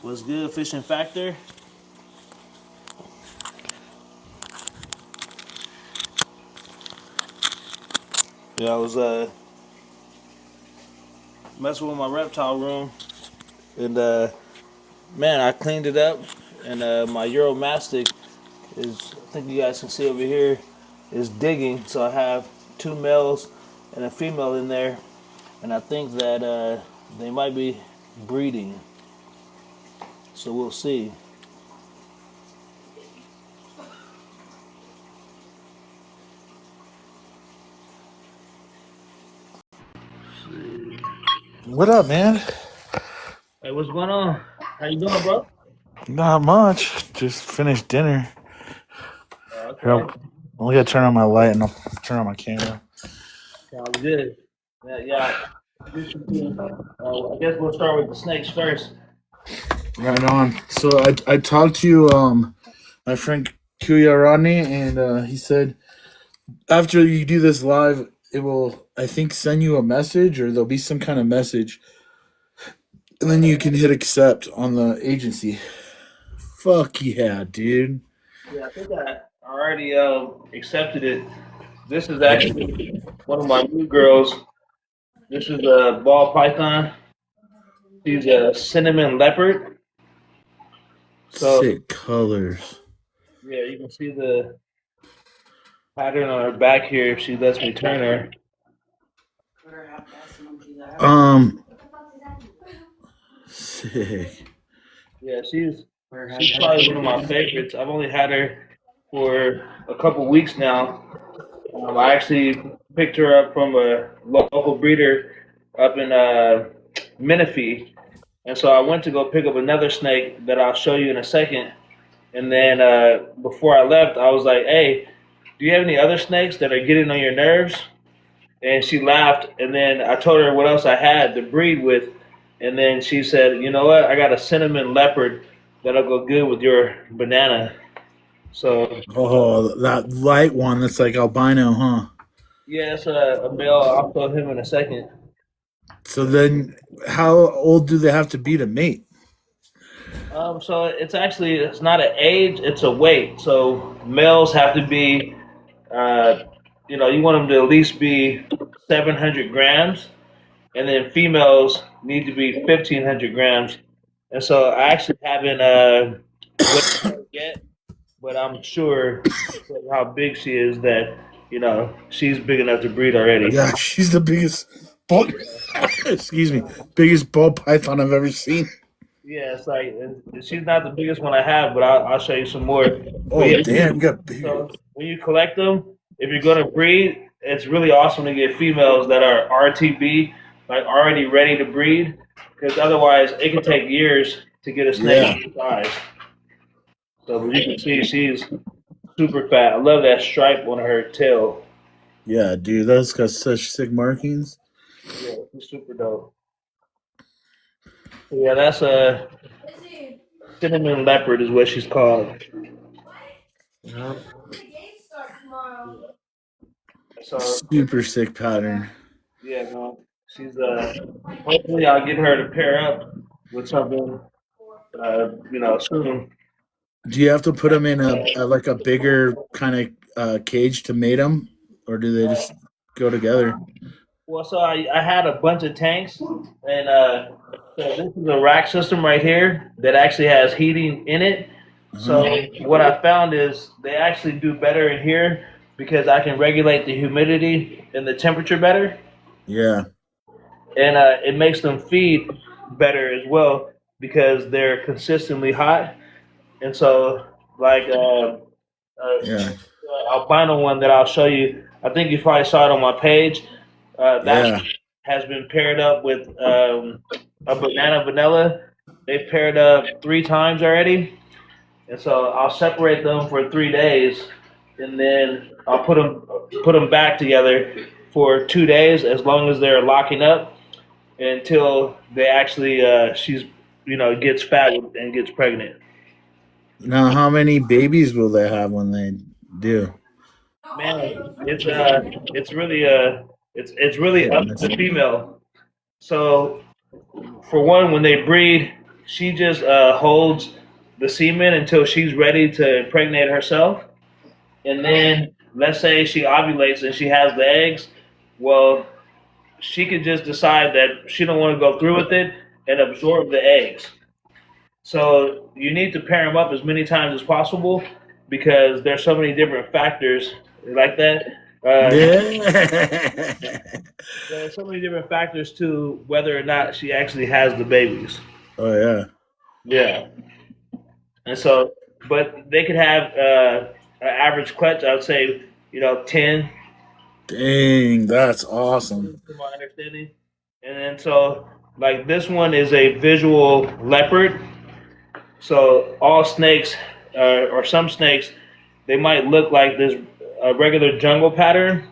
What's good, Fishing Factor? Yeah, I was messing with my reptile room, and man, I cleaned it up, and my Euromastic is, I think you guys can see over here, is digging. So I have two males and a female in there, and I think that they might be breeding. So we'll see. What up, man? Hey, what's going on? How you doing, bro? Not much. Just finished dinner. Here, Okay, I'm gonna turn on my light and I'll turn on my camera. sounds good. Yeah. I guess we'll start with the snakes first. Right on. So I talked to my friend Kuya Rodney, and he said after you do this live, it will, I think, send you a message, or there'll be some kind of message, and then you can hit accept on the agency. Fuck yeah, dude. Yeah, I think I already accepted it. This is actually one of my new girls. This is a ball python. She's a cinnamon leopard. So Sick colors. yeah, you can see the pattern on her back here if she lets me turn her. Um, Sick. Yeah, she's probably one of my favorites. I've only had her for a couple weeks now. I actually picked her up from a local breeder up in Menifee. And so I went to go pick up another snake that I'll show you in a second. And then before I left, I was like, "Hey, do you have any other snakes that are getting on your nerves?" And she laughed. And then I told her what else I had to breed with. And then she said, "You know what? I got a cinnamon leopard that'll go good with your banana." So Oh, that light one that's like albino, huh? yeah, it's a male. I'll show him in a second. So then, how old do they have to be to mate? So it's not an age, it's a weight. So males have to be, uh, you want them to at least be 700 grams, and then females need to be 1,500 grams. And so I actually haven't weighed her yet, but I'm sure because how big she is that she's big enough to breed already. Yeah, she's the biggest ball. Excuse me, biggest ball python I've ever seen. Yeah, it's like and she's not the biggest one I have, but I'll show you some more. But Oh yeah, damn, you got big. so when you collect them, if you're gonna breed, it's really awesome to get females that are RTB, like already ready to breed, because otherwise it can take years to get a Yeah, snake this size. So but you can see she's super fat. I love that stripe on her tail. yeah, dude, that's got such sick markings. Yeah, she's super dope. So yeah, that's a cinnamon leopard is what she's called. Yeah. So Super sick pattern. yeah, no, she's hopefully I'll get her to pair up with something soon. Do you have to put them in a like a bigger kind of cage to mate them, or do they just go together? Well, so I had a bunch of tanks, and so this is a rack system right here that actually has heating in it. So Uh-huh. what I found is they actually do better in here because I can regulate the humidity and the temperature better, Yeah, and it makes them feed better as well because they're consistently hot. And so, like yeah, albino one that I'll show you, I think you probably saw it on my page. That yeah. has been paired up with a banana vanilla. They've paired up 3 times already, and so I'll separate them for 3 days, and then I'll put them back together for 2 days as long as they're locking up until they actually she's gets fat and gets pregnant. Now, how many babies will they have when they do? Man, it's really Yeah, up to the female. So for one, when they breed, she just holds the semen until she's ready to impregnate herself. And then let's say she ovulates and she has the eggs. Well, she could just decide that she don't want to go through with it and absorb the eggs. So you need to pair them up as many times as possible because there's so many different factors like that. Yeah. There's so many different factors to whether or not she actually has the babies. Oh yeah. Yeah, and so, but they could have an average clutch. I would say, 10, Dang, that's awesome. to my understanding. And then so, like this one is a visual leopard. So all snakes, or some snakes, they might look like this a regular jungle pattern,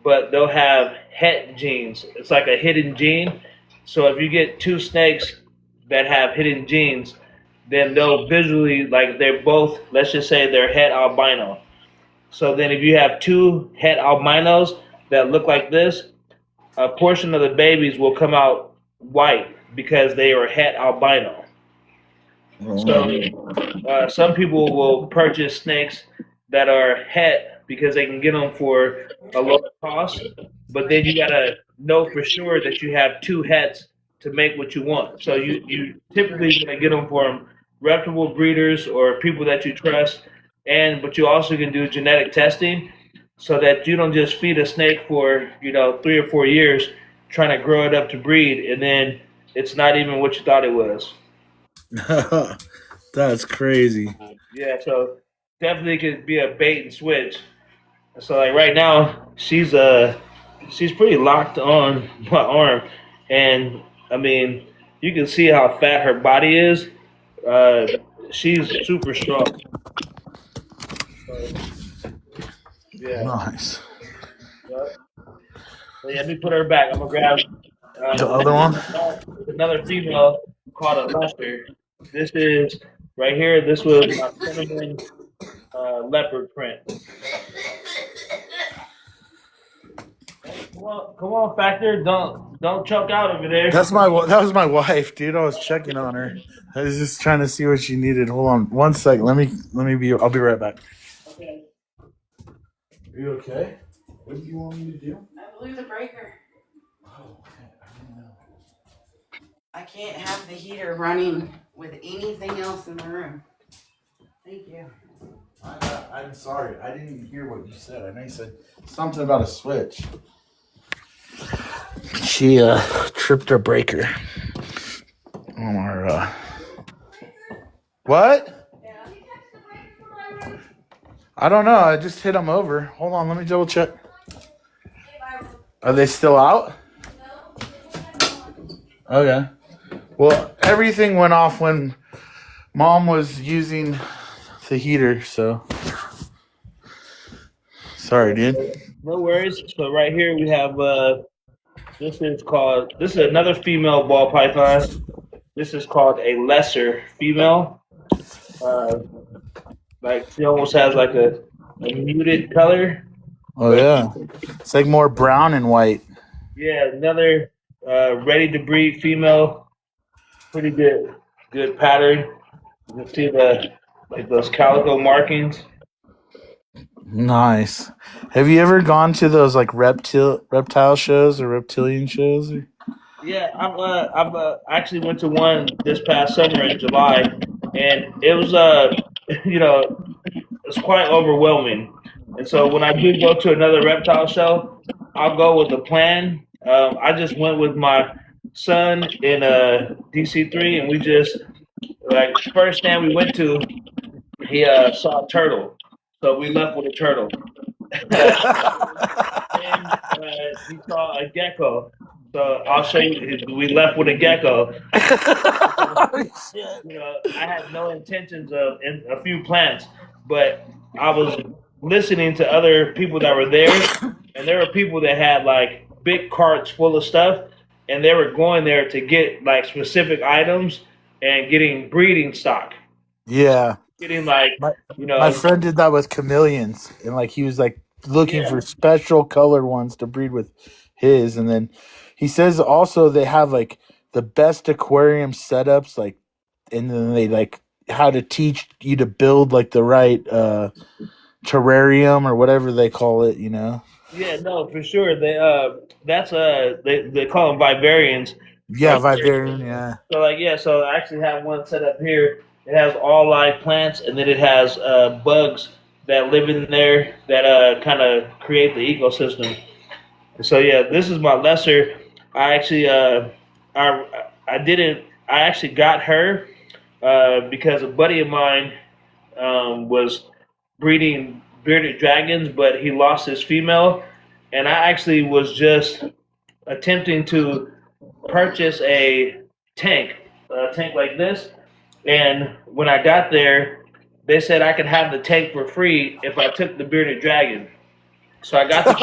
but they'll have het genes. It's like a hidden gene. So if you get two snakes that have hidden genes, then they'll visually like they're both. Let's just say they're het albino. So then if you have two het albinos that look like this, a portion of the babies will come out white because they are het albino. So some people will purchase snakes that are het because they can get them for a lower cost, but then you gotta know for sure that you have two hets to make what you want. So you typically gonna get them from reputable breeders or people that you trust, but you also can do genetic testing so that you don't just feed a snake for 3 or 4 years trying to grow it up to breed, and then it's not even what you thought it was. That's crazy. Yeah, so definitely could be a bait and switch. So like right now, she's pretty locked on my arm, and I mean you can see how fat her body is. Uh, she's super strong. So, yeah. Nice. So let me put her back. I'm gonna grab The other one? another female called a Lester. This is right here. This was my cinnamon leopard print. Come on, Factor. Don't choke out over there. That was my wife, dude. I was checking on her. I was just trying to see what she needed. Hold on one second. Let me be. I'll be right back. Okay. Are you okay? What do you want me to do? I blew the breaker. Oh, okay. I don't know. I can't have the heater running with anything else in the room. Thank you. I'm sorry. I didn't hear what you said. I know you said something about a switch. She tripped her breaker on our what? I don't know. I just hit them over. Hold on, let me double check. Are they still out? Okay. Well, everything went off when Mom was using the heater, so sorry, dude. No worries. So right here we have this is another female ball python. This is called a lesser female. Like she almost has like a muted color. Oh yeah, it's like more brown and white. Yeah, another ready to breed female. Pretty good pattern. You can see those calico markings. Nice. Have you ever gone to those like reptile shows or reptilian shows? Yeah, I've actually went to one this past summer in July, and it was it's quite overwhelming. And so when I do go to another reptile show, I'll go with a plan. I just went with my son in DC3, and we just like first stand we went to, he saw a turtle, so we left with a turtle. And he saw a gecko. So I'll show you. We left with a gecko. I had no intentions of a few plants, but I was listening to other people that were there, and there were people that had like big carts full of stuff, and they were going there to get like specific items and getting breeding stock. Yeah. Getting like my friend did that with chameleons, and like he was like looking for special colored ones to breed with his, and then he says also they have like the best aquarium setups like and then they like how to teach you to build like the right terrarium or whatever they call it, you know. Yeah, no, for sure. They call them vivarians Yeah, right there. vivarium, yeah. So like yeah, so I actually have one set up here. It has all live plants, and then it has bugs that live in there that kind of create the ecosystem. So yeah, this is my lesser. I actually I didn't. I actually got her because a buddy of mine was breeding bearded dragons, but he lost his female, and I actually was just attempting to purchase a tank like this. And when I got there, they said I could have the tank for free if I took the bearded dragon. So I got the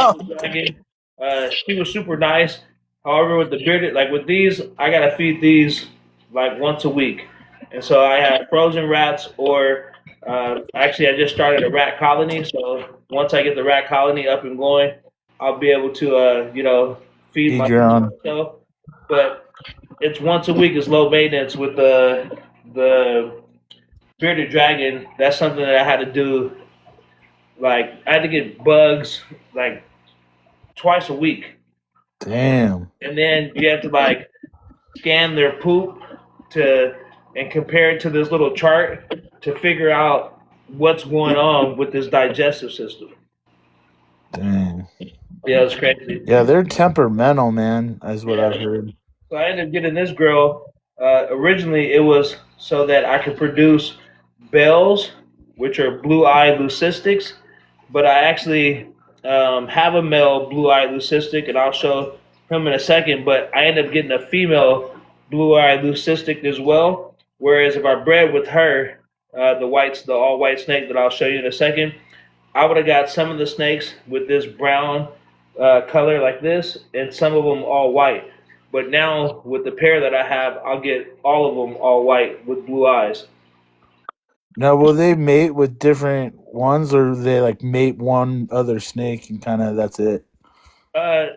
bearded dragon. She was super nice. However, with the bearded, like with these, I gotta feed these like once a week. And so I have frozen rats, or actually, I just started a rat colony. So once I get the rat colony up and going, I'll be able to, feed Feed your own. myself. But it's once a week. It's low maintenance with the bearded dragon. That's something that I had to do. Like I had to get bugs like twice a week, Damn. and then you have to like scan their poop to and compare it to this little chart to figure out what's going on with this digestive system. Dang. Yeah, it's crazy. Yeah, they're temperamental, man, is what I've heard. So I ended up getting this girl. Originally, it was so that I could produce BELs, which are blue-eye leucistics, but I actually have a male blue-eye leucistic, and I'll show him in a second. But I ended up getting a female blue-eye leucistic as well. Whereas if I bred with her, the all-white snake that I'll show you in a second, I would have got some of the snakes with this brown color like this, and some of them all white. But now with the pair that I have, I'll get all of them all white with blue eyes. Now, will they mate with different ones, or they like mate one other snake and kind of that's it?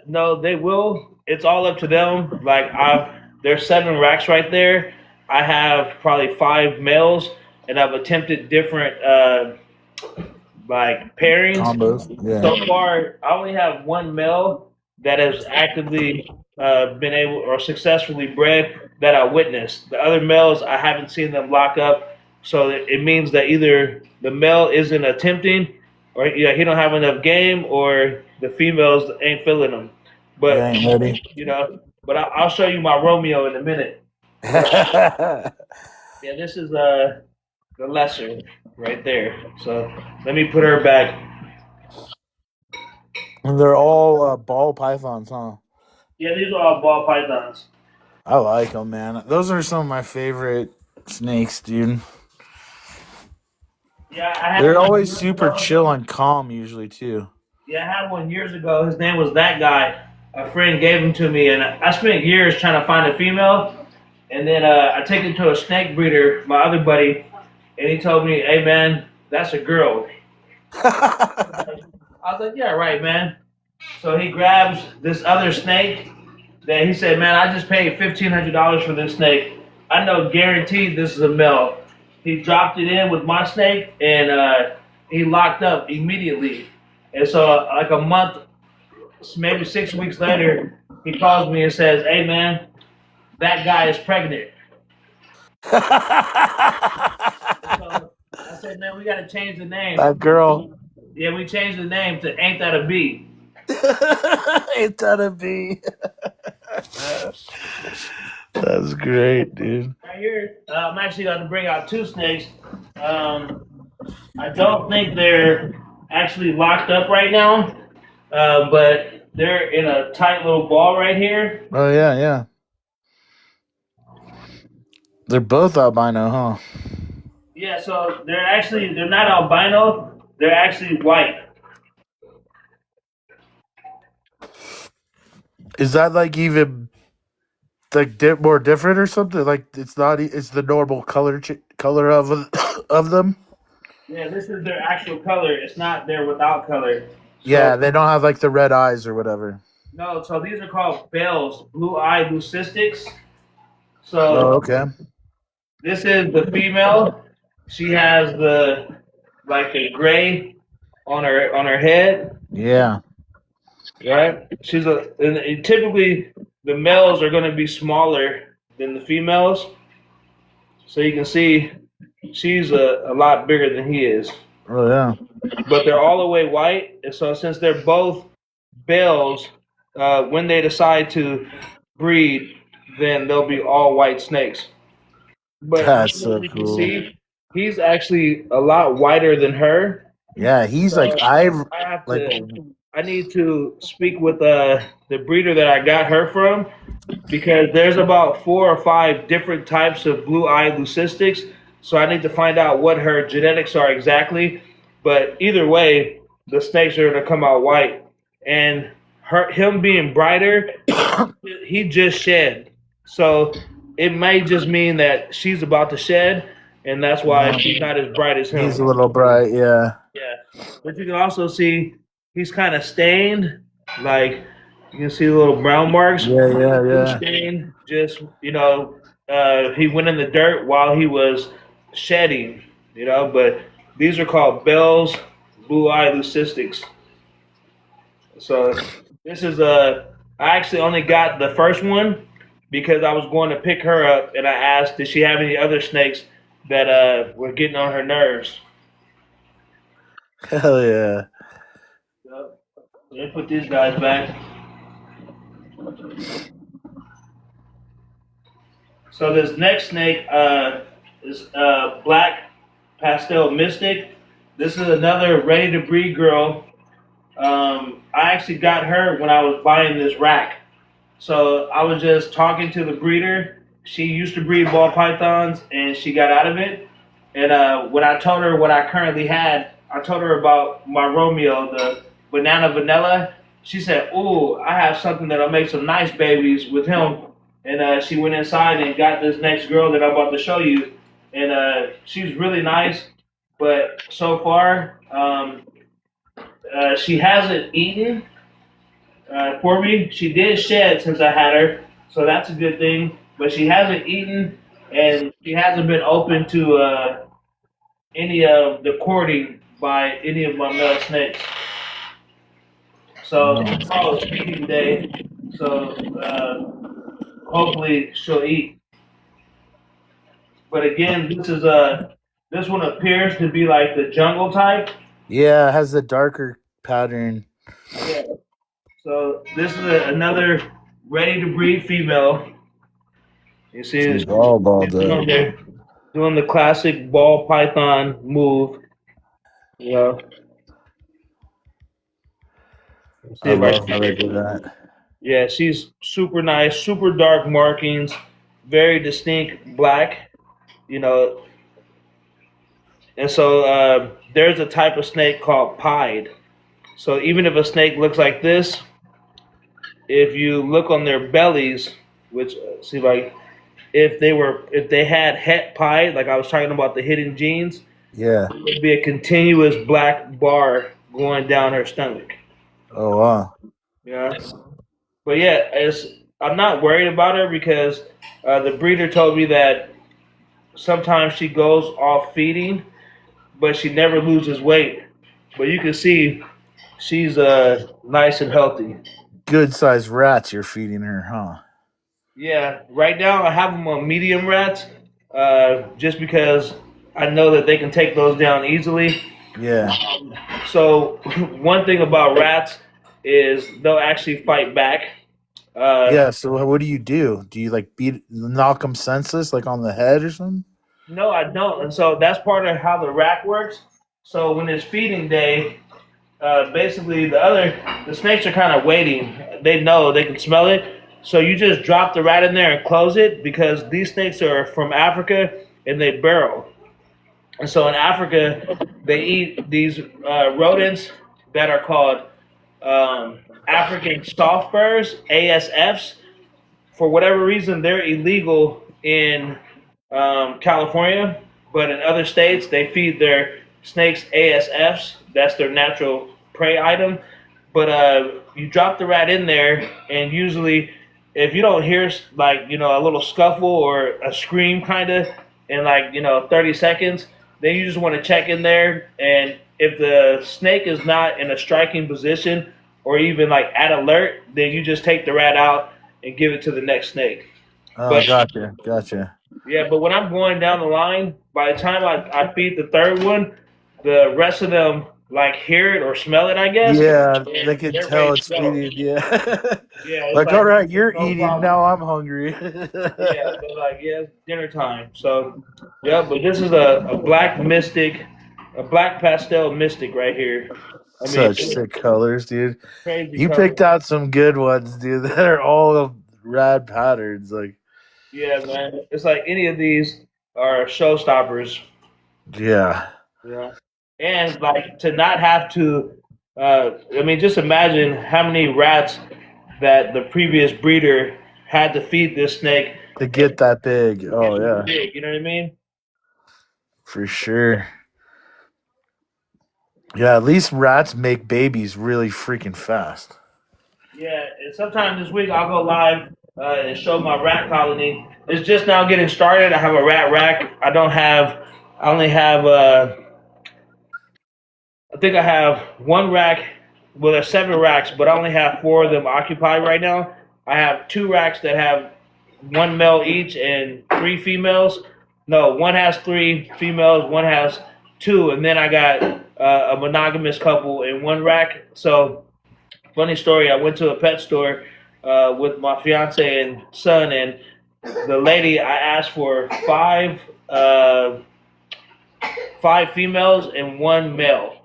No, they will. It's all up to them. There's 7 racks right there. I have probably 5 males, and I've attempted different pairings. Combos. Yeah. So far, I only have 1 male that has actively been able or successfully bred that I witnessed. The other males, I haven't seen them lock up. So it means that either the male isn't attempting, or he don't have enough game, or the females ain't feeling them. But They ain't ready. But I'll show you my Romeo in a minute. Yeah, this is the lesser right there. So let me put her back. And they're all ball pythons, huh? Yeah, these are all ball pythons. I like them, man. Those are some of my favorite snakes, dude. Yeah, they're always super chill and calm, usually too. Yeah, I had one years ago. His name was That Guy. A friend gave him to me, and I spent years trying to find a female. And then I take him to a snake breeder, my other buddy, and he told me, "Hey, man, that's a girl." I was like, "Yeah, right, man." So he grabs this other snake. That he said, "Man, I just paid $1,500 for this snake. I know guaranteed this is a male." He dropped it in with my snake, and he locked up immediately. And so, like a month, maybe 6 weeks later, he calls me and says, "Hey, man, that guy is pregnant." So I said, "Man, we got to change the name." That girl. Yeah, we changed the name to Ain't That a Bee? Ain't that a bee? That's great, dude. Right here, I'm actually going to bring out 2 snakes. I don't think they're actually locked up right now, but they're in a tight little ball right here. Oh, yeah, yeah. They're both albino, huh? Yeah, so they're not albino. They're actually white. Is that like even like more different or something? Like it's not. It's the normal color of them. Yeah, this is their actual color. It's not their without color. So, yeah, they don't have like the red eyes or whatever. No, so these are called BELs, blue-eye leucistics. So oh, okay. This is the female. She has the gray on her head, Yeah. right? And typically the males are going to be smaller than the females, so you can see she's a lot bigger than he is. Oh yeah. But they're all the way white, and so since they're both BELs, when they decide to breed, then they'll be all white snakes. But That's as so you can cool. see, he's actually a lot whiter than her. Yeah, he's So like I I have like to. I need to speak with the breeder that I got her from because there's about 4 or 5 different types of blue-eyed leucistics. So I need to find out what her genetics are exactly. But either way, the snakes are gonna come out white. And him being brighter, he just shed. So it may just mean that she's about to shed, and that's why she's not as bright as him. he's a little bright. Yeah. Yeah, but you can also see he's kind of stained. Like you can see the little brown marks. Yeah. Stained. Just he went in the dirt while he was shedding. But these are called BELs, blue-eye leucistics. So this is I actually only got the first one because I was going to pick her up, and I asked, did she have any other snakes that were getting on her nerves? Hell yeah. So let me put these guys back. So this next snake is Black Pastel Mystic. This is another ready to breed girl. I actually got her when I was buying this rack. So I was just talking to the breeder. She used to breed ball pythons and she got out of it. And when I told her what I currently had, I told her about my Romeo, the banana vanilla. She said, "Ooh, I have something that'll make some nice babies with him." And she went inside and got this next girl that I'm about to show you. And she's really nice, but so far she hasn't eaten for me. She did shed since I had her, so that's a good thing. But she hasn't eaten, and she hasn't been open to any of the courting by any of my male snakes. So tomorrow's feeding day, so hopefully she'll eat. But again, this one appears to be like the jungle type. Yeah, it has a darker pattern. Yeah. So this is another ready to breed female. You see, She's all balled up. doing the classic ball python move. You know. I love how they do that. Yeah, she's super nice, super dark markings, very distinct black. You know, and so there's a type of snake called pied. So even if a snake looks like this, if you look on their bellies, which see like if they had het pied, like I was talking about the hidden genes, Yeah. it would be a continuous black bar going down her stomach. Oh wow. Yeah. But yeah, I'm not worried about her because the breeder told me that sometimes she goes off feeding, but she never loses weight. But you can see she's nice and healthy. Good sized rats you're feeding her, huh? Yeah, right now I have them on medium rats, just because I know that they can take those down easily. Yeah. So one thing about rats is they'll actually fight back. Yeah, so what do? Do you like knock them senseless, like on the head or something? No, I don't. And so that's part of how the rack works. So when it's feeding day, basically the snakes are kind of waiting. They know, they can smell it. So you just drop the rat in there and close it because these snakes are from Africa and they burrow. And so in Africa, they eat these rodents that are called African soft burrs, ASFs. For whatever reason, they're illegal in California, but in other states, they feed their snakes ASFs. That's their natural prey item. But you drop the rat in there, and usually, if you don't hear like a little scuffle or a scream, kind of, in like 30 seconds, then you just want to check in there, and if the snake is not in a striking position or even like at alert, then you just take the rat out and give it to the next snake. Oh, But gotcha. yeah, but when I'm going down the line, by the time I feed the third one, the rest of them like hear it or smell it, I guess. Yeah, they And can they're tell ready it's to go. feeding. Yeah. Yeah, it's Like, like all right, you're no eating problem. now. I'm hungry. Yeah, they're like, yeah, it's dinner time. So, yeah, but this is a black mystic, a black pastel mystic right here. I mean, Such sick colors, dude. crazy You color. picked out some good ones, dude. They're all rad patterns. Like, Yeah, man. It's like any of these are showstoppers. yeah. Yeah. And like to not have to, I mean, just imagine how many rats that the previous breeder had to feed this snake. To get that big. Oh, yeah. Big, you know what I mean? For sure. Yeah, at least rats make babies really freaking fast. Yeah, and sometime this week I'll go live and show my rat colony. It's just now getting started. I have a rat rack. I only have, I think I have one rack. Well, there's 7 racks, but I only have 4 of them occupied right now. I have 2 racks that have 1 male each and 3 females. No, one has 3 females, one has 2, and then I got a monogamous couple in 1 rack. So, funny story, I went to a pet store with my fiance and son, and the lady, I asked for 5 females and 1 male.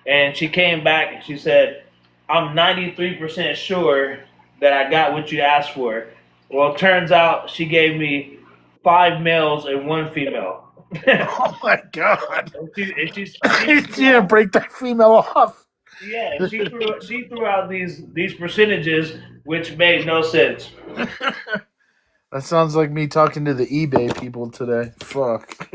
And she came back and she said, I'm 93% sure that I got what you asked for. Well, it turns out she gave me 5 males and 1 female. Oh, my God. She You didn't break that female off. yeah, she threw out these percentages, which made no sense. That sounds like me talking to the eBay people today. Fuck.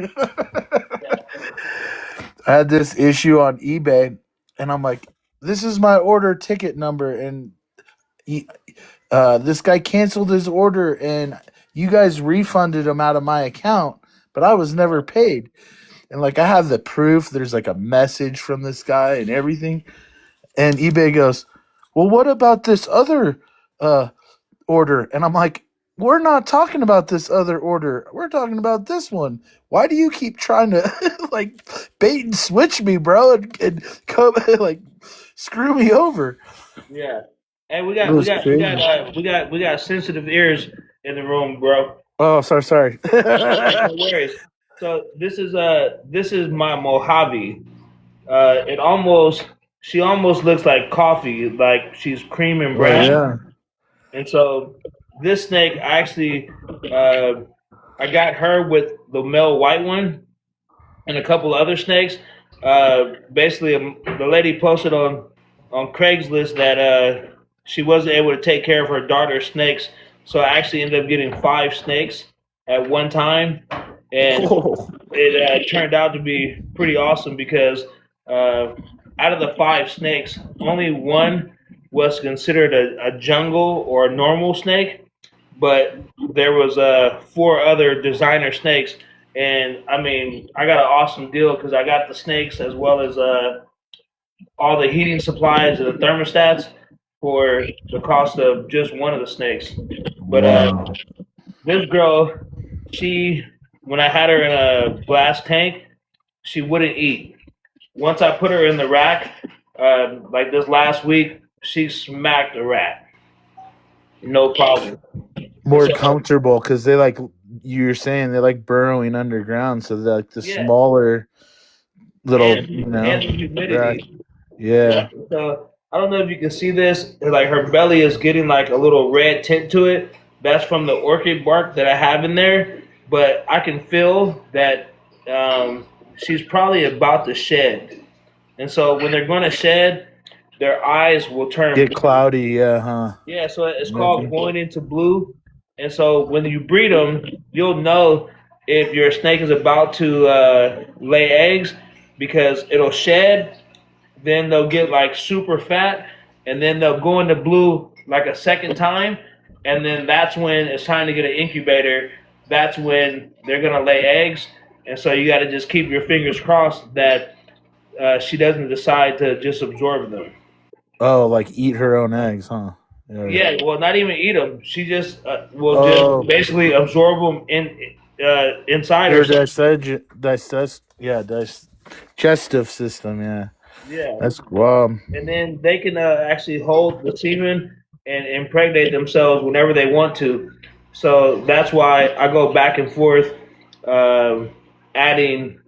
I had this issue on eBay, and I'm like, this is my order ticket number, and this guy canceled his order, and you guys refunded him out of my account, but I was never paid. And like, I have the proof. There's like a message from this guy and everything. And eBay goes, well, what about this other order? And I'm like, we're not talking about this other order. We're talking about this one. Why do you keep trying to like bait and switch me, bro, and come like screw me over? Yeah. Hey, It was crazy. we got sensitive ears in the room, bro. Oh, sorry. No worries. So this is my Mojave. She almost looks like coffee, like she's cream and brown. Yeah. And so this snake, I got her with the male white one and a couple other snakes. Basically, the lady posted on Craigslist that she wasn't able to take care of her daughter's snakes, so I actually ended up getting 5 snakes at one time, and it turned out to be pretty awesome because out of the 5 snakes, only one was considered a jungle or a normal snake, but there was 4 other designer snakes, and I mean I got an awesome deal because I got the snakes as well as all the heating supplies and the thermostats for the cost of just one of the snakes. But this girl, when I had her in a glass tank, she wouldn't eat. Once I put her in the rack, like this last week, she smacked a rat. No problem. More comfortable because they like you're saying they like burrowing underground, so they're like the smaller little, and the humidity. rack. Yeah. So I don't know if you can see this. Like her belly is getting like a little red tint to it. That's from the orchid bark that I have in there. But I can feel that she's probably about to shed. And so when they're going to shed, their eyes will turn Get blue. cloudy, yeah, huh? Yeah, so it's called going into blue. And so when you breed them, you'll know if your snake is about to lay eggs because it'll shed, then they'll get like super fat, and then they'll go into blue like a second time, and then that's when it's time to get an incubator that's when they're gonna lay eggs, and so you got to just keep your fingers crossed that she doesn't decide to just absorb them. Oh, like eat her own eggs, huh? Yeah, well, not even eat them. She just will just Oh, basically absorb them inside your herself. digestive system. Yeah, Yeah, that's wow. and then they can actually hold the semen and impregnate themselves whenever they want to. So that's why I go back and forth, um, adding,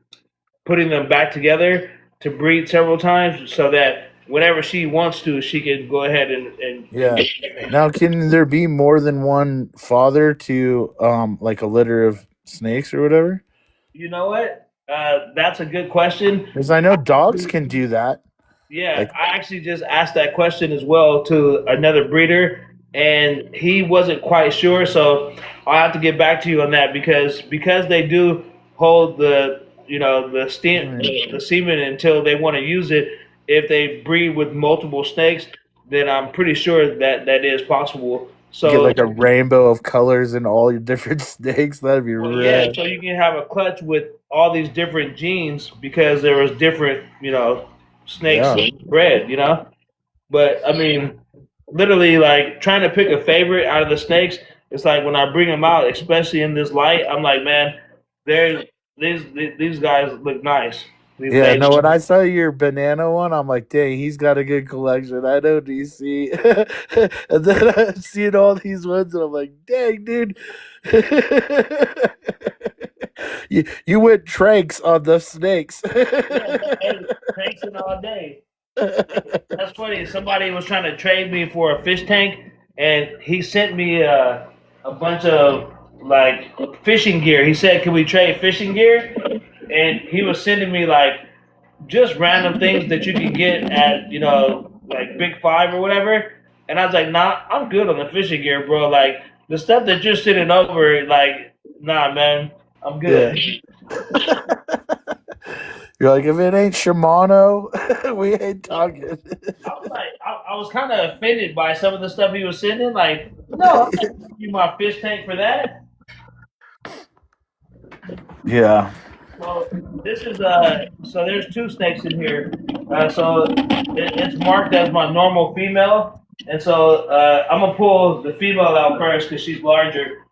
putting them back together to breed several times, so that whenever she wants to, she can go ahead and Yeah. Now, can there be more than one father to like a litter of snakes or whatever? you know what? That's a good question. Because I know dogs can do that. Yeah, Like, I actually just asked that question as well to another breeder, and he wasn't quite sure. So I'll have to get back to you on that because they do hold the the semen until they want to use it. If they breed with multiple snakes, then I'm pretty sure that that is possible. get So like a rainbow of colors in all your different snakes. That'd be well, yeah, rad. so you can have a clutch with all these different genes because there was different snakes Yeah. bred. But I mean, literally, like trying to pick a favorite out of the snakes. It's like when I bring them out, especially in this light, I'm like, man, they're these guys look nice. These Yeah, no, babies. when I saw your banana one, I'm like, dang, he's got a good collection. I know DC. And then I'm seeing all these ones, and I'm like, dang, dude. you went tranks on the snakes. Yeah, hey, thanks it all day. That's funny. Somebody was trying to trade me for a fish tank, and he sent me a bunch of like fishing gear. He said, "Can we trade fishing gear?" And he was sending me like just random things that you can get at like Big Five or whatever. And I was like, "Nah, I'm good on the fishing gear, bro. Like the stuff that you're sending over, like, nah, man, I'm Yeah. good." You're like, if it ain't Shimano, we ain't talking. I was kind of offended by some of the stuff he was sending. Like, no, I'm not giving you my fish tank for that. Yeah. So this is so there's two snakes in here. So it's marked as my normal female, and so I'm gonna pull the female out first because she's larger.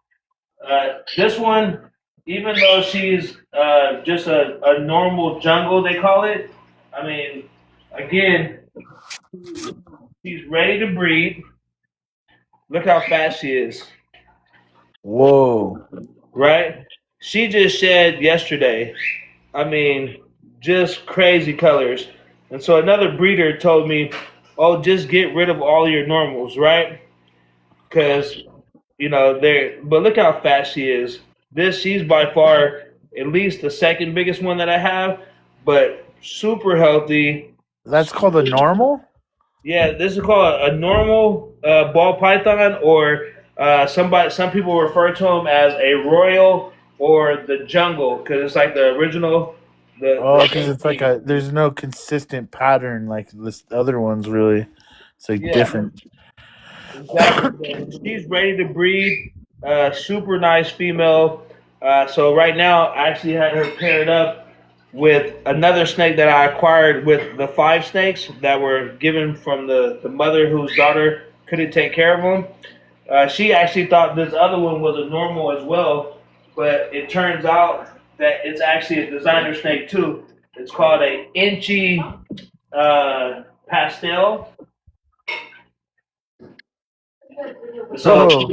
This one, even though she's just a normal jungle, they call it. I mean, again, she's ready to breed. Look how fast she is, Whoa. right? She just shed yesterday. I mean, just crazy colors. And so another breeder told me, "Oh, just get rid of all your normals, right? Because they're." But look how fast she is. She's by far at least the second biggest one that I have, but super healthy. That's called a normal? Yeah, this is called a normal ball python, or some people refer to them as a royal or the jungle because it's like the original. Oh, because it's like there's no consistent pattern like this other one's really. It's like Yeah, different. exactly. So she's ready to breed. Super nice female. So right now, I actually had her paired up with another snake that I acquired with the five snakes that were given from the mother whose daughter couldn't take care of them. She actually thought this other one was a normal as well, but it turns out that it's actually a designer snake too. It's called a inchy pastel. So, Oh,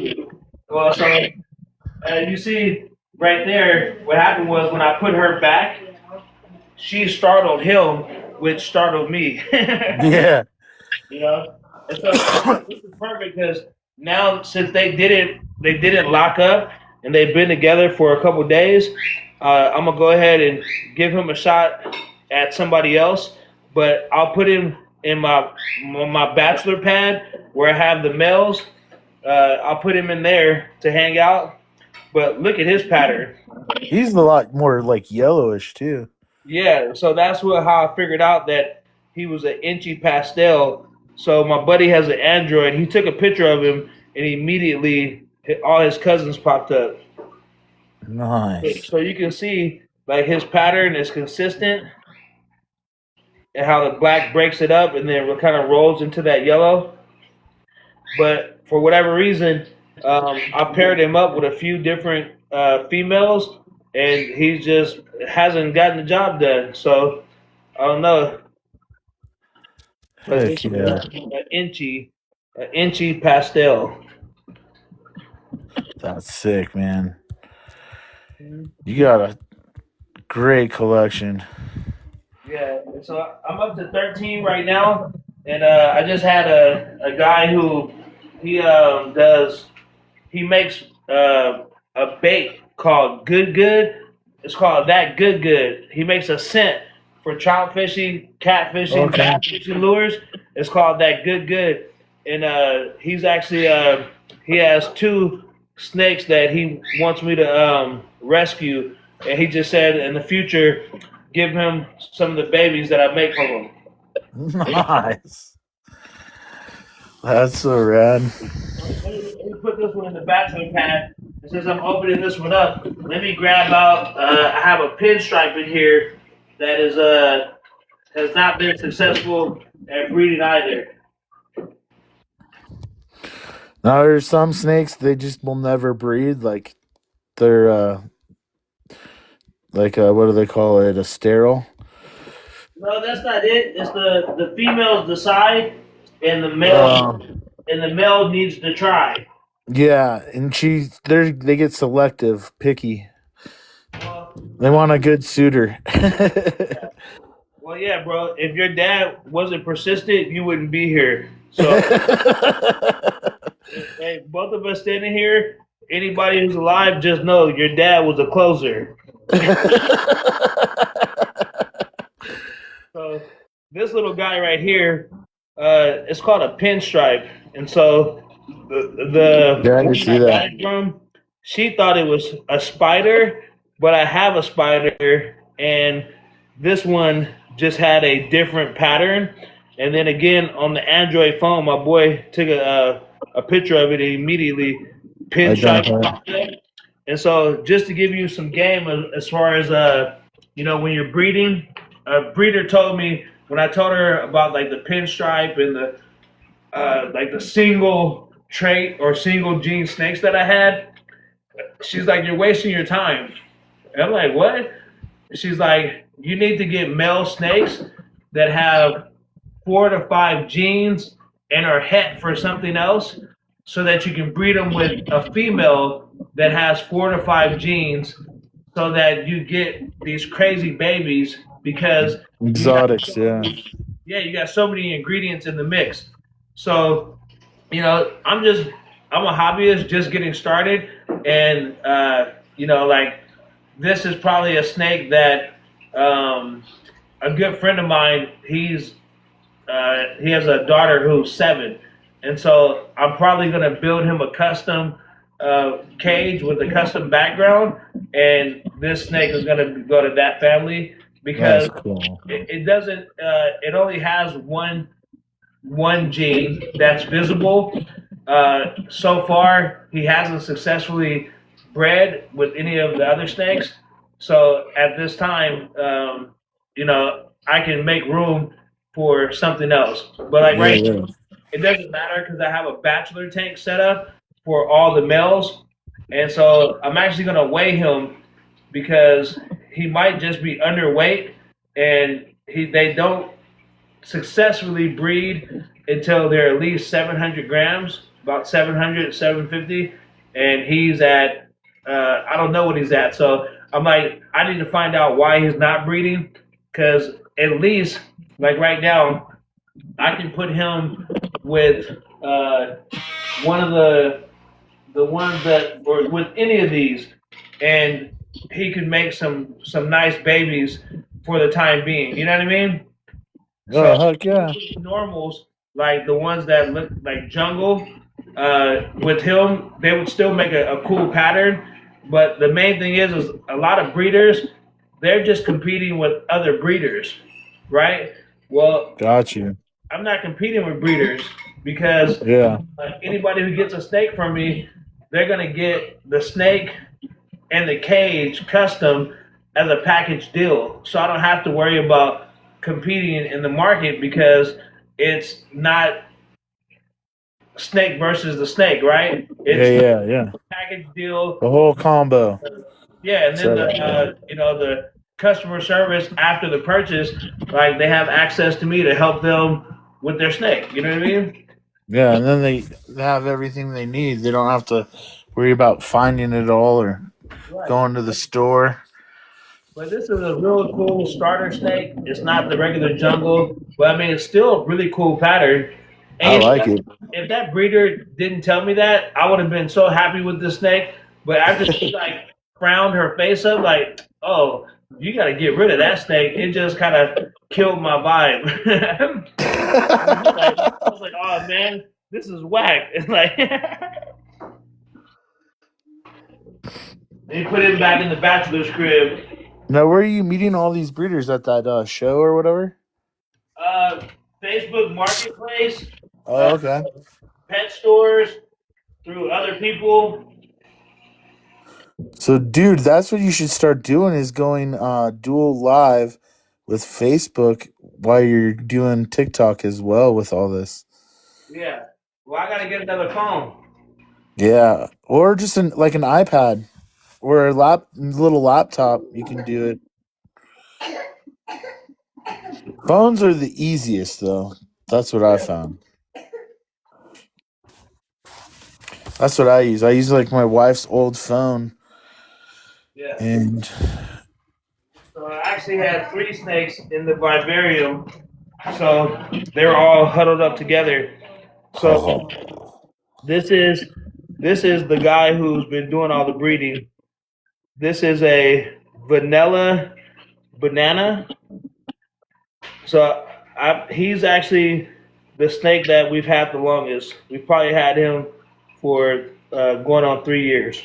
well, so you see right there, what happened was when I put her back, she startled him, which startled me. yeah. You know, and so this is perfect because now since they didn't lock up and they've been together for a couple days, I'm gonna go ahead and give him a shot at somebody else, but I'll put him in my bachelor pad where I have the males. I'll put him in there to hang out. But look at his pattern. He's a lot more like yellowish too. Yeah, so that's how I figured out that he was an inchy pastel. So my buddy has an Android. He took a picture of him, and immediately all his cousins popped up. Nice. So you can see like his pattern is consistent, and how the black breaks it up and then kind of rolls into that yellow. But for whatever reason, I paired him up with a few different females, and he just hasn't gotten the job done. So I don't know. But Heck this is yeah. an inchy pastel. That's sick, man. You got a great collection. Yeah, and so I'm up to 13 right now, and I just had a guy who he does he makes a bait called Good Good. It's called That Good Good. He makes a scent for trout fishing, catfishing, Okay. bass fishing lures. It's called That Good Good, and he's actually he has two snakes that he wants me to rescue, and he just said in the future give him some of the babies that I make from him. Nice. That's so rad. Let me put this one in the bachelor pad. And since I'm opening this one up, let me grab out. I have a pinstripe in here that is has not been successful at breeding either. Now there's some snakes they just will never breed. Like they're what do they call it? A sterile. No, that's not it. It's the females decide, and the male needs to try. Yeah, and they get selective, picky. Well, They want a good suitor. well, yeah, bro. If your dad wasn't persistent, you wouldn't be here. So, hey, both of us standing here, anybody who's alive, just know your dad was a closer. So this little guy right here, it's called a pinstripe, and so the Yeah, I can see that. from, she thought it was a spider, but I have a spider, and this one just had a different pattern. And then again on the Android phone, my boy took a picture of it and immediately pinstripe. And so just to give you some game as far as when you're breeding, a breeder told me when I told her about like the pinstripe and the like the single trait or single gene snakes that I had, she's like, you're wasting your time. And I'm like, what? She's like, you need to get male snakes that have 4 to 5 genes and are het for something else, so that you can breed them with a female that has 4 to 5 genes, so that you get these crazy babies because exotics, yeah. Yeah, you got so many ingredients in the mix. So, I'm a hobbyist just getting started, and like this is probably a snake that a good friend of mine, he has a daughter who's 7, and so I'm probably gonna build him a custom cage with a custom background, and this snake is gonna go to that family because cool. it doesn't. It only has one gene that's visible. So far, he hasn't successfully bred with any of the other snakes. So at this time, I can make room for something else. But like now, it doesn't matter because I have a bachelor tank set up for all the males, and so I'm actually gonna weigh him because he might just be underweight, and they don't successfully breed until they're at least 700 grams, about 700, 750, and he's at I don't know what he's at. So I'm like, I need to find out why he's not breeding, because at least like right now, I can put him with one of the ones that, or with any of these, and he could make some nice babies for the time being. You know what I mean? Oh, heck yeah. Normals, like the ones that look like jungle, with him, they would still make a cool pattern. But the main thing is a lot of breeders, they're just competing with other breeders, right? Well, got you. I'm not competing with breeders because anybody who gets a snake from me, they're gonna get the snake and the cage custom as a package deal. So I don't have to worry about competing in the market because it's not snake versus the snake, right? It's Yeah. package deal. The whole combo. Yeah, and then So, yeah. the customer service after the purchase, like they have access to me to help them with their snake. You know what I mean? Yeah, and then they have everything they need. They don't have to worry about finding it all or Right. going to the store. But this is a real cool starter snake. It's not the regular jungle, but I mean it's still a really cool pattern. I And like it. if that breeder didn't tell me that, I would have been so happy with this snake. But after she like frowned her face up, like, oh, you got to get rid of that snake. It just kind of killed my vibe. I was like, oh man, this is whack. It's like, and he put him back in the bachelor's crib. Now, where are you meeting all these breeders at that show or whatever? Facebook Marketplace, Oh, okay. pet stores, through other people. So, dude, that's what you should start doing is going dual live with Facebook while you're doing TikTok as well with all this. Yeah. Well, I gotta get another phone. Yeah, or just like an iPad or a little laptop. You can do it. Phones are the easiest, though. That's what I found. That's what I use. I use like my wife's old phone, Yeah. and So I actually had 3 snakes in the vivarium, so they're all huddled up together. So this is the guy who's been doing all the breeding. This is a vanilla banana. So he's actually the snake that we've had the longest. We've probably had him for going on 3 years.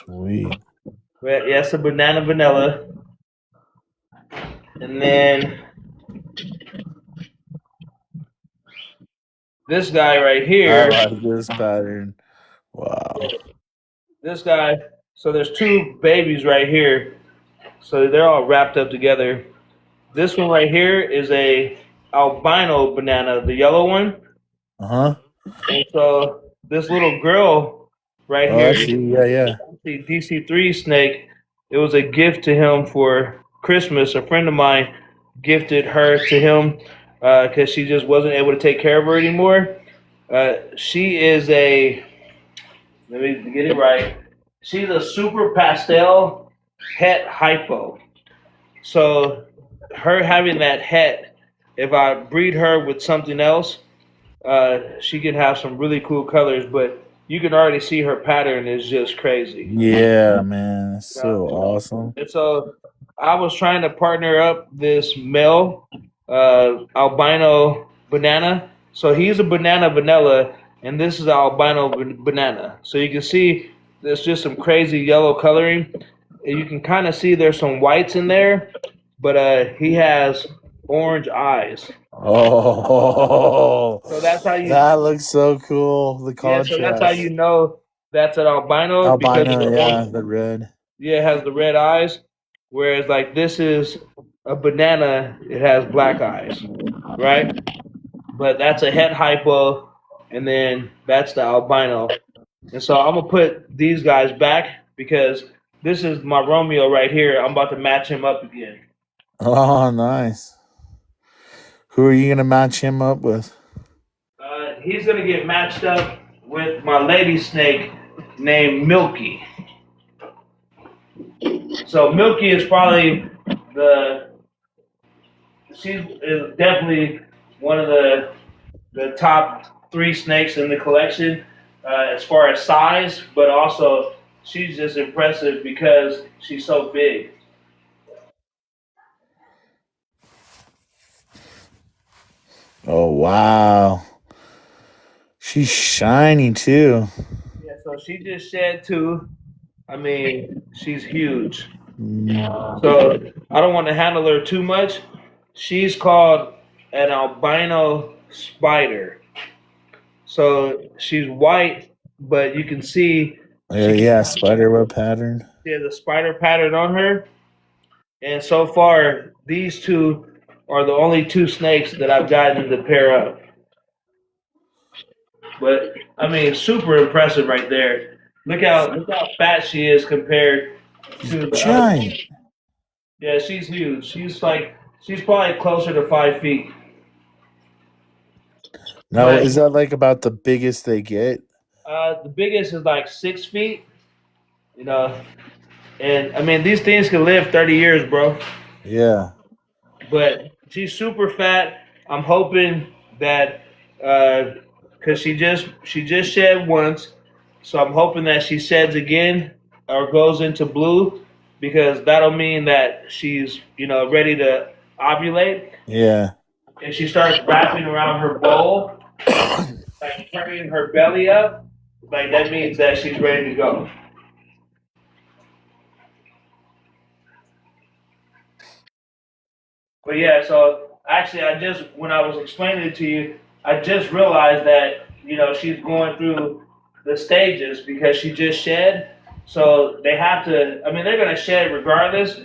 sweet. But yeah, it's a banana vanilla. And then this guy right here. I like this pattern. Wow. This guy. So there's 2 babies right here. So they're all wrapped up together. This one right here is a albino banana, the yellow one. Uh-huh. And so this little girl right Oh, here, I see. Yeah. the DC3 snake, it was a gift to him for Christmas. A friend of mine gifted her to him because she just wasn't able to take care of her anymore. She is let me get it right. She's a super pastel het hypo. So her having that het, if I breed her with something else, she can have some really cool colors, but you can already see her pattern is just crazy. Yeah, man. It's so awesome. And so I was trying to partner up this male albino banana. So he's a banana vanilla, and this is an albino banana. So you can see there's just some crazy yellow coloring. And you can kind of see there's some whites in there, but he has orange eyes. Oh, So that's how you. that looks so cool. The Yeah, contrast. so that's how you know that's an albino. Albino, because yeah, the red. Yeah, it has the red eyes. Whereas like this is a banana, it has black eyes, right? But that's a het hypo, and then that's the albino. And so I'm gonna put these guys back because this is my Romeo right here. I'm about to match him up again. Oh, nice. Who are you gonna match him up with? He's gonna get matched up with my lady snake named Milky. So Milky is probably she's definitely one of the top 3 snakes in the collection as far as size, but also she's just impressive because she's so big. Oh, wow. She's shiny too. Yeah, so she just shed 2. I mean, she's huge. So I don't want to handle her too much. She's called an albino spider. So she's white, but you can see Yeah, spider web pattern. She has a spider pattern on her, and so far these two are the only two snakes that I've gotten to pair up. But I mean, super impressive right there. Look how fat she is compared to the other. Giant. Yeah, she's huge. She's probably closer to 5 feet. Now, But is that like about the biggest they get? the biggest is like 6 feet. You know, and I mean these things can live 30 years, bro. Yeah. But she's super fat. I'm hoping that because she just shed once, so I'm hoping that she sheds again or goes into blue because that'll mean that she's ready to ovulate. Yeah. And she starts wrapping around her bowl, like turning her belly up, like that means that she's ready to go. But yeah, so actually, when I was explaining it to you, I just realized that she's going through the stages because she just shed. So they have to. I mean, they're going to shed regardless,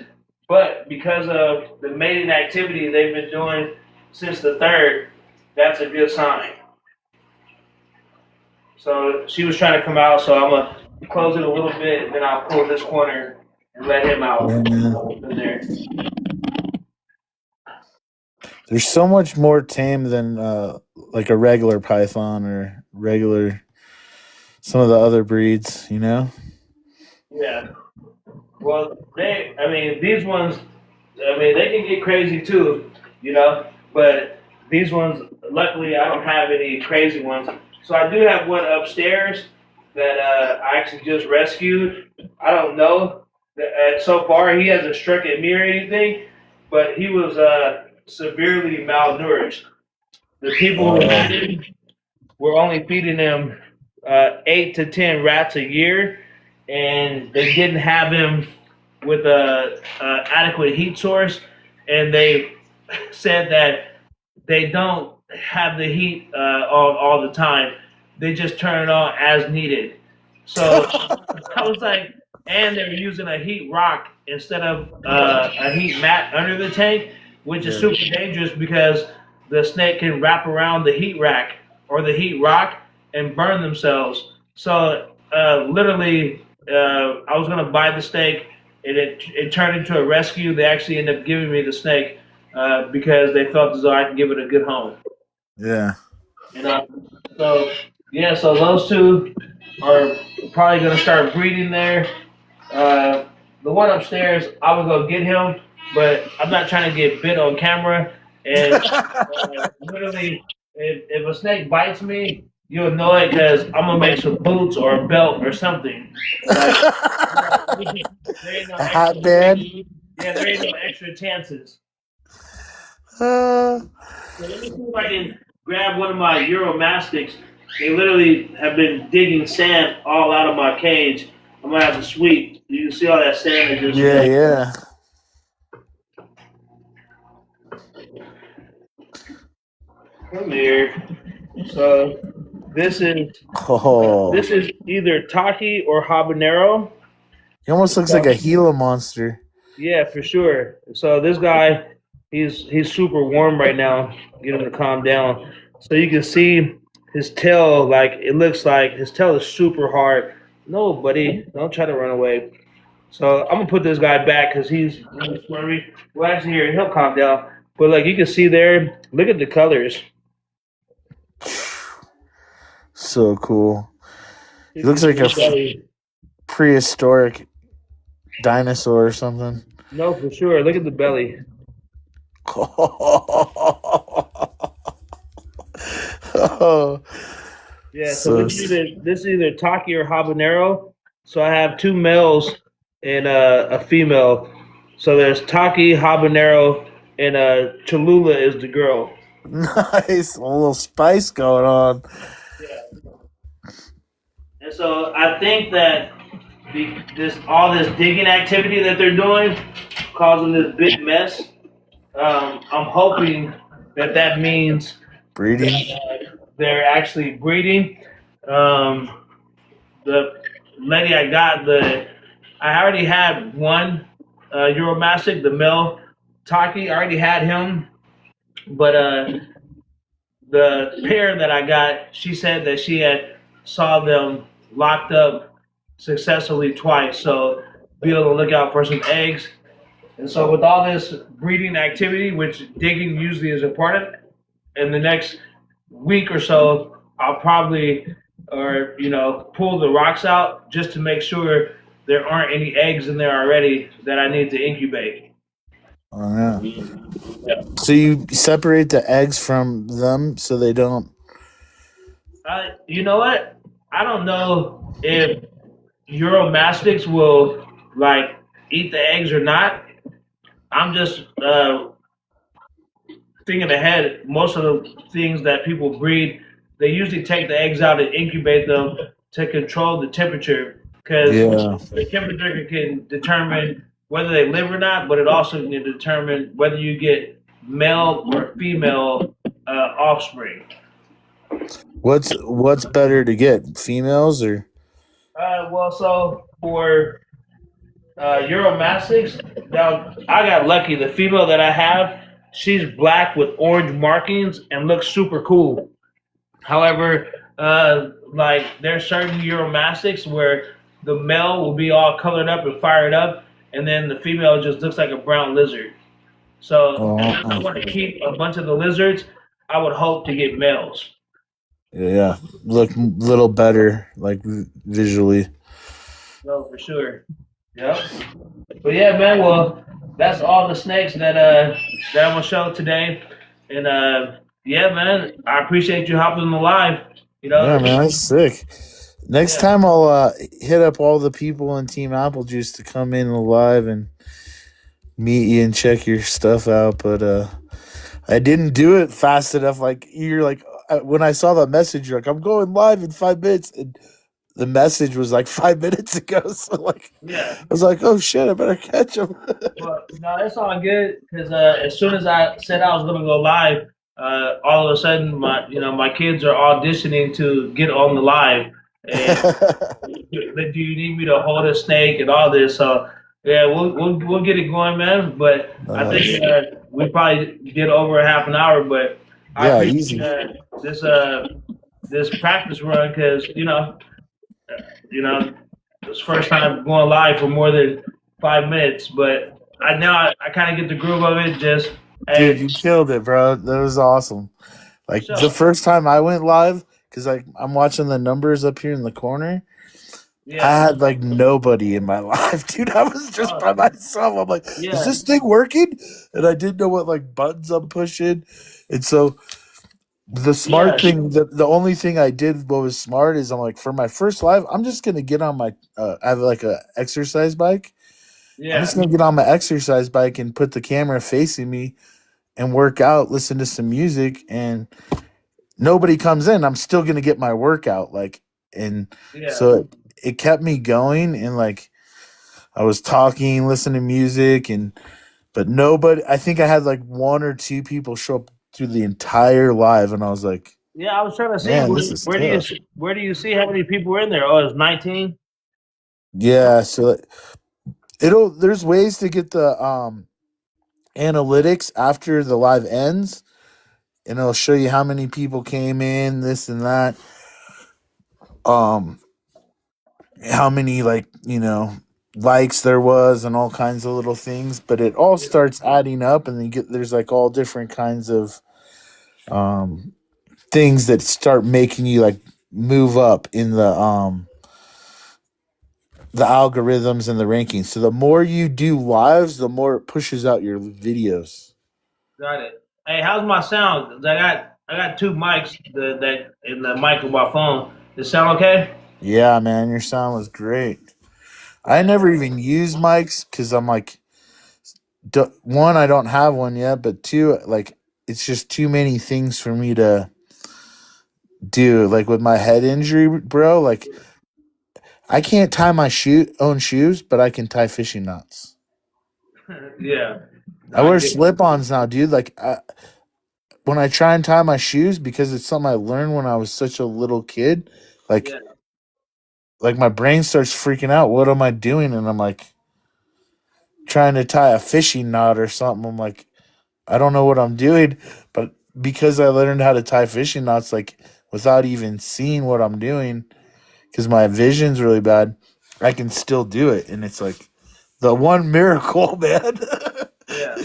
but because of the mating activity they've been doing since the third, that's a good sign. So she was trying to come out, so I'm gonna close it a little bit, and then I'll pull this corner and let him out in there. There's so much more tame than like a regular python or regular some of the other breeds, you know? Yeah. Well, I mean, these ones, I mean, they can get crazy too, but these ones, luckily, I don't have any crazy ones. So I do have one upstairs that I actually just rescued. I don't know. So far, he hasn't struck at me or anything, but he was severely malnourished. The people who had him were only feeding him 8 to 10 rats a year, and they didn't have him with a adequate heat source, and they said that they don't have the heat on all the time. They just turn it on as needed. So I was like, and they were using a heat rock instead of a heat mat under the tank, which is super dangerous because the snake can wrap around the heat rack or the heat rock and burn themselves. So literally, I was gonna buy the snake, and it turned into a rescue. They actually ended up giving me the snake because they felt as though I could give it a good home. Yeah. So yeah, so those two are probably gonna start breeding there. The one upstairs, I was gonna get him, but I'm not trying to get bit on camera. And literally, if a snake bites me, you'll know it because I'm gonna make some boots or a belt or something. Like, there ain't no A hot band. Yeah, there ain't no extra chances. Uh, So let me see if I can grab one of my Euromastics. They literally have been digging sand all out of my cage. I'm gonna have to sweep. You can see all that sand that just yeah. Come here. So this is Oh, either Taki or Habanero. he almost looks like a Gila monster. Yeah, for sure. So this guy, he's super warm right now. Get him to calm down. So you can see his tail, like it looks like his tail is super hard. No, buddy, don't try to run away. So I'm gonna put this guy back because he's really squirmy. Well, actually, here he'll calm down. But like you can see there, look at the colors. So cool. He looks like a prehistoric dinosaur or something. No, for sure. Look at the belly. Yeah, so this is either Taki or Habanero. So I have two males and a female. So there's Taki, Habanero, and Cholula is the girl. Nice, a little spice going on. Yeah. And so I think that all this digging activity that they're doing, causing this big mess. I'm hoping that means Breeding. that, they're actually breeding. The lady I got, I already had one Euromastic, the male Taki. I already had him, but the pair that I got, she said that she had saw them locked up successfully twice. So be on the lookout for some eggs. And so with all this breeding activity, which digging usually is important, in the next week or so, I'll probably or pull the rocks out just to make sure there aren't any eggs in there already that I need to incubate. Oh yeah. Yeah. So you separate the eggs from them so they don't. You know what? I don't know if Euromastics will like eat the eggs or not. I'm just thinking ahead. Most of the things that people breed, they usually take the eggs out and incubate them to control the temperature because Yeah. the temperature can determine whether they live or not, but it also can determine whether you get male or female offspring. What's better to get, females or? Well, so for Euromastics, now I got lucky. The female that I have, she's black with orange markings and looks super cool. However, like there's certain Euromastics where the male will be all colored up and fired up, and then the female just looks like a brown lizard. So if I Oh, want to keep a bunch of the lizards, I would hope to get males. yeah, look a little better, like visually. No, for sure. Yep. But yeah, man. Well, that's all the snakes that I'm gonna show today, and yeah, man. I appreciate you hopping on the live. You Yeah, know. man, that's sick. Next Yeah. time I'll hit up all the people in Team Apple Juice to come in live and meet you and check your stuff out. But I didn't do it fast enough. Like you're like when I saw the message, you're like, I'm going live in 5 minutes, and the message was like 5 minutes ago. So like, Yeah. I was like, oh shit, I better catch him. Well, no, it's all good because as soon as I said I was gonna go live, all of a sudden my kids are auditioning to get on the live, and do you need me to hold a snake and all this? So yeah, we'll get it going, man. But I think we probably did over a half an hour, but I Yeah, appreciate easy. this practice run because it's first time going live for more than 5 minutes, but I kind of get the groove of it. Just Dude, hey, you killed it, bro. That was awesome. Like so the first time I went live, because like I'm watching the numbers up here in the corner. I yeah, had like nobody in my life, dude. I was just by myself. I'm like, is yeah, this thing working? And I didn't know what like buttons I'm pushing. And so the yeah, smart thing, the only thing I did what was smart is I'm like, for my first live, I'm just gonna get on my I have like a exercise bike. I'm yeah, just gonna get on my exercise bike and put the camera facing me and work out, listen to some music, and nobody comes in. I'm still gonna get my workout. Like, and yeah, so it kept me going, and like I was talking, listening to music, and but nobody. I think I had like one or two people show up through the entire live, and I was like, yeah. I was trying to see man, this is where do you tough. where do you see how many people were in there? Oh, it's 19. Yeah, so it'll there's ways to get the analytics after the live ends, and it'll show you how many people came in, this and that. Um, how many like likes there was and all kinds of little things, but it all starts adding up, and then there's like all different kinds of um things that start making you like move up in the algorithms and the rankings. So the more you do lives, the more it pushes out your videos. Got it. Hey, how's my sound? I got two mics that in the mic of my phone. Does it sound okay? Yeah, man, your sound was great. I Yeah, never even use mics because I'm like, one, I don't have one yet, but two, like, it's just too many things for me to do. Like with my head injury, bro, like I can't tie my own shoes, but I can tie fishing knots. yeah. No, I I wear get it. slip-ons now, dude. Like when I try and tie my shoes, because it's something I learned when I was such a little kid. Like Yeah, like my brain starts freaking out. What am I doing? And I'm like trying to tie a fishing knot or something. I'm like, I don't know what I'm doing, but because I learned how to tie fishing knots, like without even seeing what I'm doing, because my vision's really bad, I can still do it, and it's like the one miracle, man. Yeah.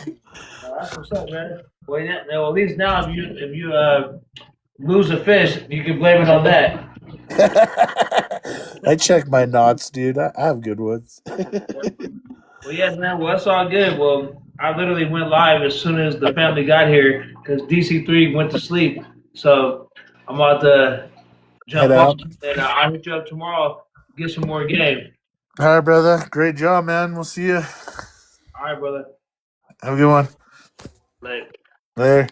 That's what's up, man. Well, yeah, well, at least now, if you lose a fish, you can blame it on that. I check my knots, dude. I have good ones. Well, yes, man. Well, that's all good. Well, I literally went live as soon as the family got here because DC3 went to sleep. So I'm about to Head jump off, out. and I'll hit you up tomorrow. Get some more game. All right, brother. Great job, man. We'll see you. All right, brother. Have a good one. Later. Later.